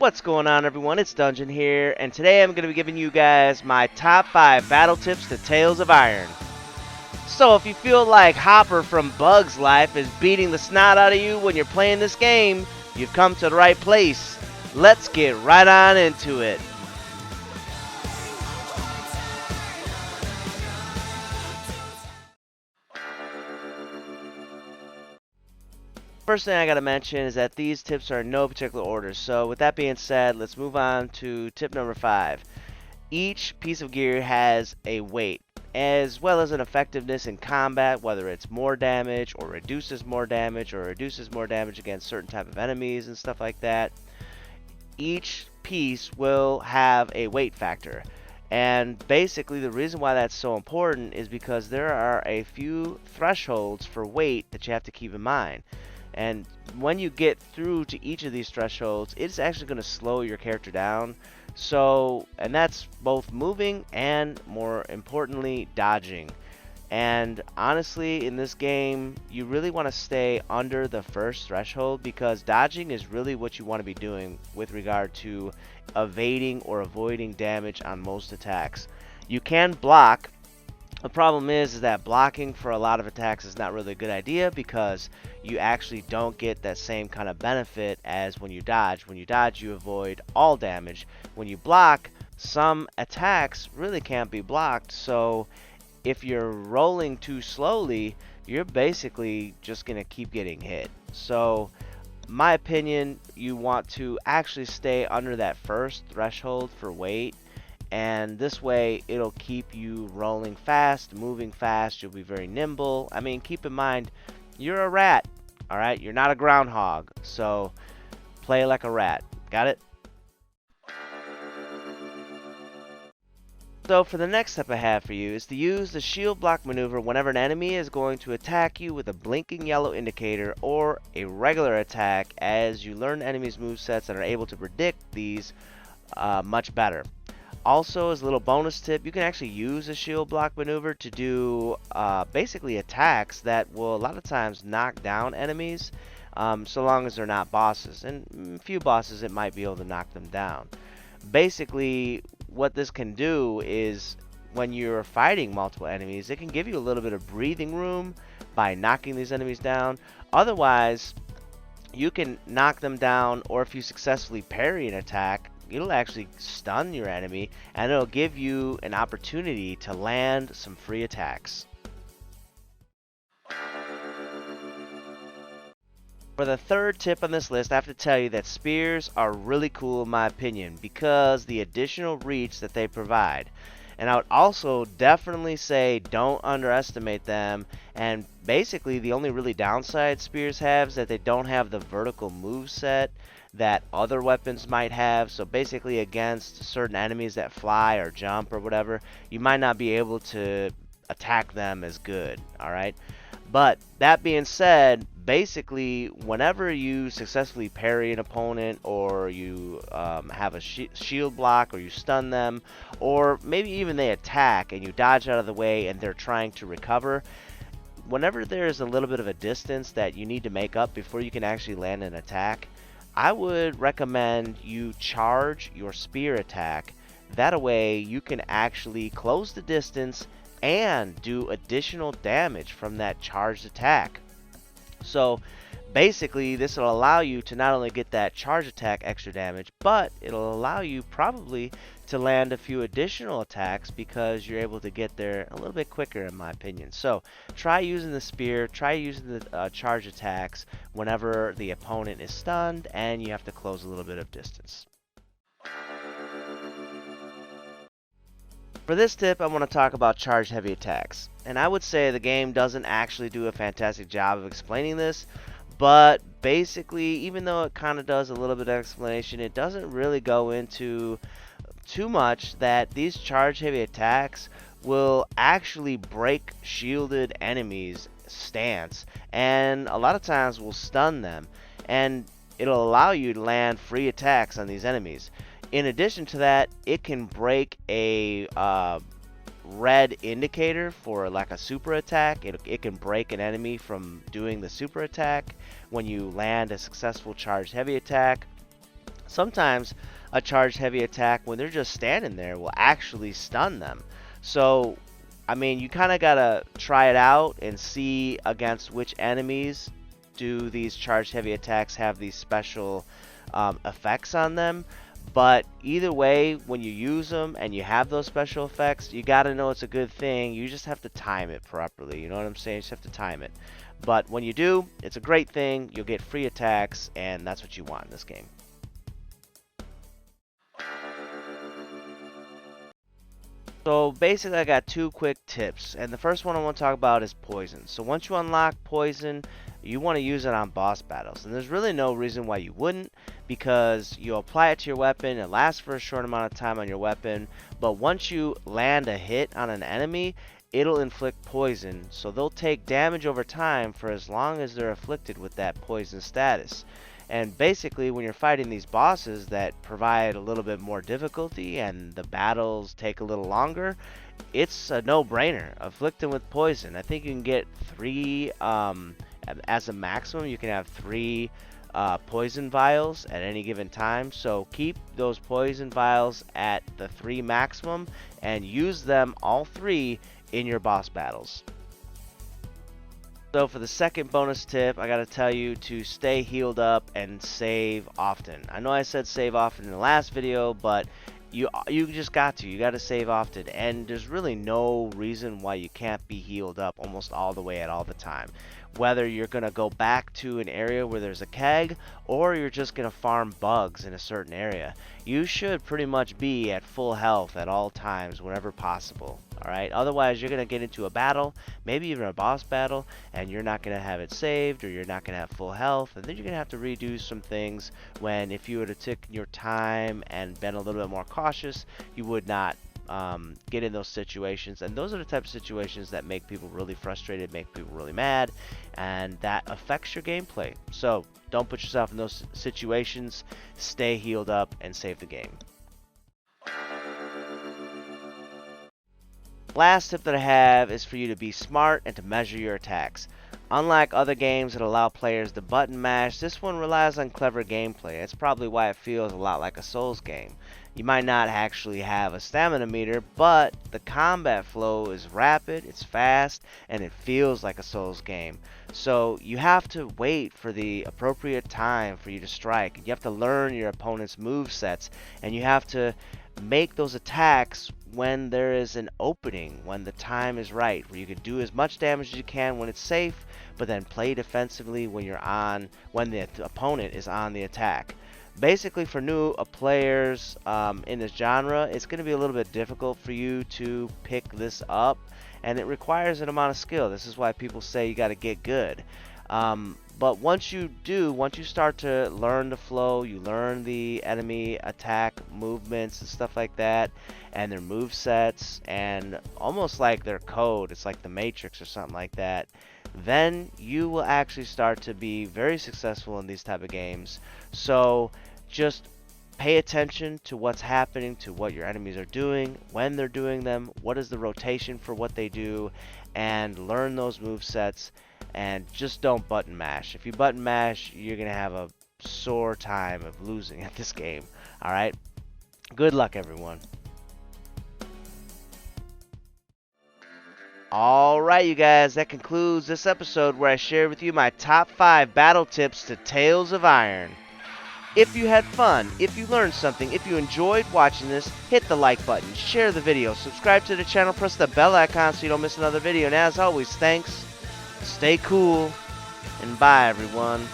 What's going on, everyone? It's Dungeon here, and today I'm going to be giving you guys my top 5 battle tips to Tales of Iron. So if you feel like Hopper from Bug's Life is beating the snot out of you when you're playing this game, you've come to the right place. Let's get right on into it. First thing I gotta mention is that these tips are in no particular order. So with that being said, let's move on to tip number 5. Each piece of gear has a weight, as well as an effectiveness in combat, whether it's more damage or reduces more damage against certain type of enemies and stuff like that. Each piece will have a weight factor. And basically the reason why that's so important is because there are a few thresholds for weight that you have to keep in mind. And when you get through to each of these thresholds, it's actually going to slow your character down. So, and that's both moving and, more importantly, dodging. And honestly, in this game, you really want to stay under the first threshold, because dodging is really what you want to be doing with regard to evading or avoiding damage on most attacks. You can block. The problem is that blocking for a lot of attacks is not really a good idea, because you actually don't get that same kind of benefit as when you dodge. When you dodge, you avoid all damage. When you block, some attacks really can't be blocked, so if you're rolling too slowly, you're basically just going to keep getting hit. So, my opinion, you want to actually stay under that first threshold for weight. And this way, it'll keep you rolling fast, moving fast. You'll be very nimble. I mean, keep in mind, you're a rat, all right? You're not a groundhog. So, play like a rat. Got it? So, for the next step I have for you is to use the shield block maneuver whenever an enemy is going to attack you with a blinking yellow indicator or a regular attack, as you learn enemies' movesets and are able to predict these much better. Also, as a little bonus tip, you can actually use a shield block maneuver to do basically attacks that will a lot of times knock down enemies, so long as they're not bosses. And a few bosses, it might be able to knock them down. Basically, what this can do is when you're fighting multiple enemies, it can give you a little bit of breathing room by knocking these enemies down. Otherwise, you can knock them down, or if you successfully parry an attack, it'll actually stun your enemy, and it'll give you an opportunity to land some free attacks. For the third tip on this list, I have to tell you that spears are really cool in my opinion, because the additional reach that they provide. And I would also definitely say don't underestimate them. And basically the only really downside spears have is that they don't have the vertical move set that other weapons might have. So basically against certain enemies that fly or jump or whatever, you might not be able to attack them as good. Alright? But that being said, basically whenever you successfully parry an opponent, or you have a shield block, or you stun them, or maybe even they attack and you dodge out of the way and they're trying to recover, whenever there's a little bit of a distance that you need to make up before you can actually land an attack, I would recommend you charge your spear attack. That way you can actually close the distance and do additional damage from that charged attack. So basically this will allow you to not only get that charge attack extra damage, but it'll allow you probably to land a few additional attacks, because you're able to get there a little bit quicker in my opinion. So try using the spear, try using the charge attacks whenever the opponent is stunned and you have to close a little bit of distance. For this tip, I want to talk about charge heavy attacks. And I would say the game doesn't actually do a fantastic job of explaining this, but basically, even though it kind of does a little bit of explanation, it doesn't really go into too much that these charge heavy attacks will actually break shielded enemies' stance, and a lot of times will stun them, and it'll allow you to land free attacks on these enemies. In addition to that, it can break a red indicator for like a super attack. It can break an enemy from doing the super attack when you land a successful charged heavy attack. Sometimes a charged heavy attack, when they're just standing there, will actually stun them. So, I mean, you kind of gotta try it out and see against which enemies do these charged heavy attacks have these special effects on them. But either way, when you use them and you have those special effects, you gotta know it's a good thing. You just have to time it properly. You know what I'm saying? You just have to time it. But when you do, it's a great thing. You'll get free attacks, and that's what you want in this game. So basically I got two quick tips, and the first one I want to talk about is poison. So once you unlock poison, you want to use it on boss battles, and there's really no reason why you wouldn't, because you apply it to your weapon, it lasts for a short amount of time on your weapon, but once you land a hit on an enemy, it'll inflict poison, so they'll take damage over time for as long as they're afflicted with that poison status. And basically, when you're fighting these bosses that provide a little bit more difficulty and the battles take a little longer, it's a no-brainer. Afflict them with poison. I think you can get 3, as a maximum, you can have 3 poison vials at any given time. So keep those poison vials at the 3 maximum and use them all 3 in your boss battles. So for the second bonus tip, I gotta tell you to stay healed up and save often. I know I said save often in the last video, but you just got to. You gotta save often, and there's really no reason why you can't be healed up almost all the way at all the time. Whether you're gonna go back to an area where there's a keg, or you're just gonna farm bugs in a certain area, you should pretty much be at full health at all times whenever possible. Alright, otherwise you're going to get into a battle, maybe even a boss battle, and you're not going to have it saved, or you're not going to have full health, and then you're going to have to redo some things when if you would have taken your time and been a little bit more cautious, you would not get in those situations. And those are the type of situations that make people really frustrated, make people really mad, and that affects your gameplay. So don't put yourself in those situations, stay healed up, and save the game. Last tip that I have is for you to be smart and to measure your attacks. Unlike other games that allow players to button mash, this one relies on clever gameplay. That's probably why it feels a lot like a Souls game. You might not actually have a stamina meter, but the combat flow is rapid, it's fast, and it feels like a Souls game. So you have to wait for the appropriate time for you to strike. You have to learn your opponent's move sets, and you have to make those attacks when there is an opening, when the time is right, where you can do as much damage as you can when it's safe, but then play defensively when when the opponent is on the attack. Basically, for new players in this genre, it's going to be a little bit difficult for you to pick this up, and it requires an amount of skill. This is why people say you got to get good. But once you start to learn the flow, you learn the enemy attack movements and stuff like that, and their move sets, and almost like their code, it's like the Matrix or something like that, then you will actually start to be very successful in these type of games. So just pay attention to what's happening, to what your enemies are doing, when they're doing them, what is the rotation for what they do, and learn those move sets. And just don't button mash. If you button mash, you're going to have a sore time of losing at this game. Alright? Good luck, everyone. Alright, you guys. That concludes this episode where I shared with you my top 5 battle tips to Tales of Iron. If you had fun, if you learned something, if you enjoyed watching this, hit the like button, share the video, subscribe to the channel, press the bell icon so you don't miss another video. And as always, thanks. Stay cool, and bye everyone.